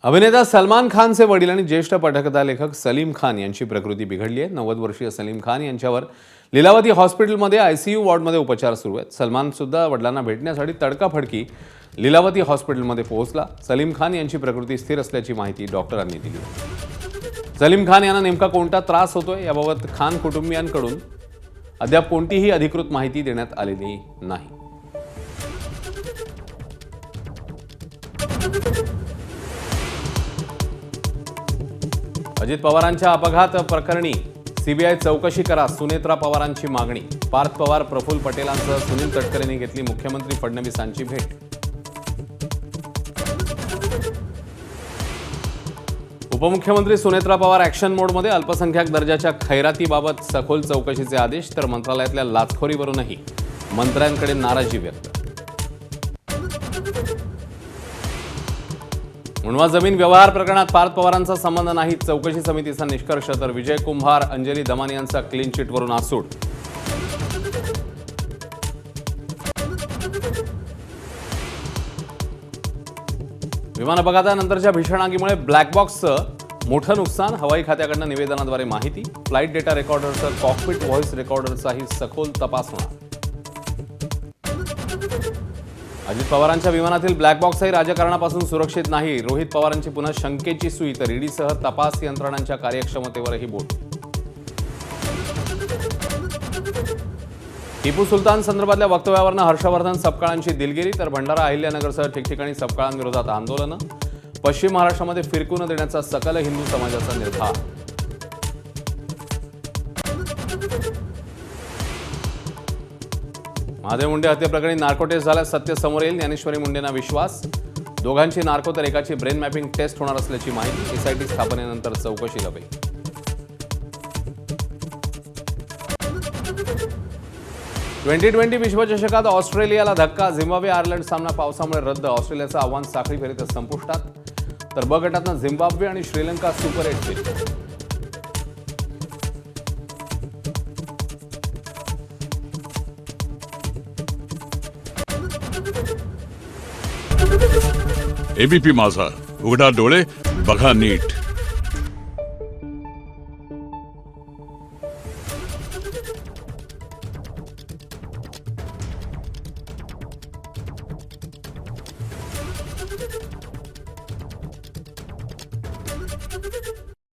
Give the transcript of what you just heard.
अभिनेता सलमान खानचे वडील आणि ज्येष्ठ पटकथा लेखक सलीम खान यांची प्रकृती बिघडली आहे। 90 वर्षीय सलीम खान यांच्यावर लीलावती हॉस्पिटलमध्ये आयसीयू वॉर्डमध्ये उपचार सुरू आहेत। सलमान सुद्धा वडिलांना भेटण्यासाठी तडकाफडकी लीलावती हॉस्पिटलमध्ये पोहोचला। सलीम खान यांची प्रकृती स्थिर असल्याची माहिती डॉक्टरांनी दिली। सलीम खान यांना नेमका कोणता त्रास होतोय याबाबत खान कुटुंबियांकडून अद्याप कोणतीही अधिकृत माहिती देण्यात आलेली नाही। अजित पवारांच्या अपघात प्रकरणी सीबीआय चौकशी करा, सुनेत्रा पवारांची मागणी। पार्थ पवार, प्रफुल्ल पटेलांसह सुनील तटकरेंनी घेतली मुख्यमंत्री फडणवीसांची भेट। उपमुख्यमंत्री सुनेत्रा पवार ॲक्शन मोडमध्ये। अल्पसंख्याक दर्जाच्या खैरातीबाबत सखोल चौकशीचे आदेश, तर मंत्रालयातल्या लाचखोरीवरूनही मंत्र्यांकडे नाराजी व्यक्त। मुंडवा जमीन व्यवहार प्रकरणात पार्थ पवारांचा संबंध नाही, चौकशी समितीचा निष्कर्ष। तर विजय कुंभार, अंजली दमानी यांचा क्लीन चिटवरून आसूड। विमान अपघातानंतरच्या भीषण आगीमुळे ब्लॅक बॉक्सचं मोठं नुकसान, हवाई खात्याकडून निवेदनाद्वारे माहिती। फ्लाईट डेटा रेकॉर्डरसह कॉकपिट व्हॉइस रेकॉर्डरचाही सखोल तपास होणार। अजित पवारांच्या विमानातील ब्लॅक बॉक्सही राजकारणापासून सुरक्षित नाही। रोहित पवारांची पुन्हा शंकेची सुई, तर ईडीसह तपास यंत्रणांच्या कार्यक्षमतेवरही बोट। टिपू सुलतान संदर्भातल्या वक्तव्यावरनं हर्षवर्धन सपकाळांची दिलगिरी, तर भंडारा अहिल्यानगरसह ठिकठिकाणी सपकाळांविरोधात आंदोलनं। पश्चिम महाराष्ट्रामध्ये फिरकू न देण्याचा सकल हिंदू समाजाचा निर्धार। महादेव मुंडे हत्येप्रकरणी नार्को टेस्ट झाल्यास सत्य समोर येईल, ज्ञानेश्वरी मुंडेंना विश्वास। दोघांची नार्को तर एकाची ब्रेन मॅपिंग टेस्ट होणार असल्याची माहिती। एसआयटी स्थापनेनंतर चौकशी लवे। T20 विश्वचषकात ऑस्ट्रेलियाला धक्का, झिम्बाब्वे आयर्लंड सामना पावसामुळे रद्द। ऑस्ट्रेलियाचं आव्हान साखळी फेरीत संपुष्टात, तर ब गटातनं झिम्बाब्वे आणि श्रीलंका सुपर 8 फेरीत। एबीपी माझा, उघडा डोळे बघा नीट।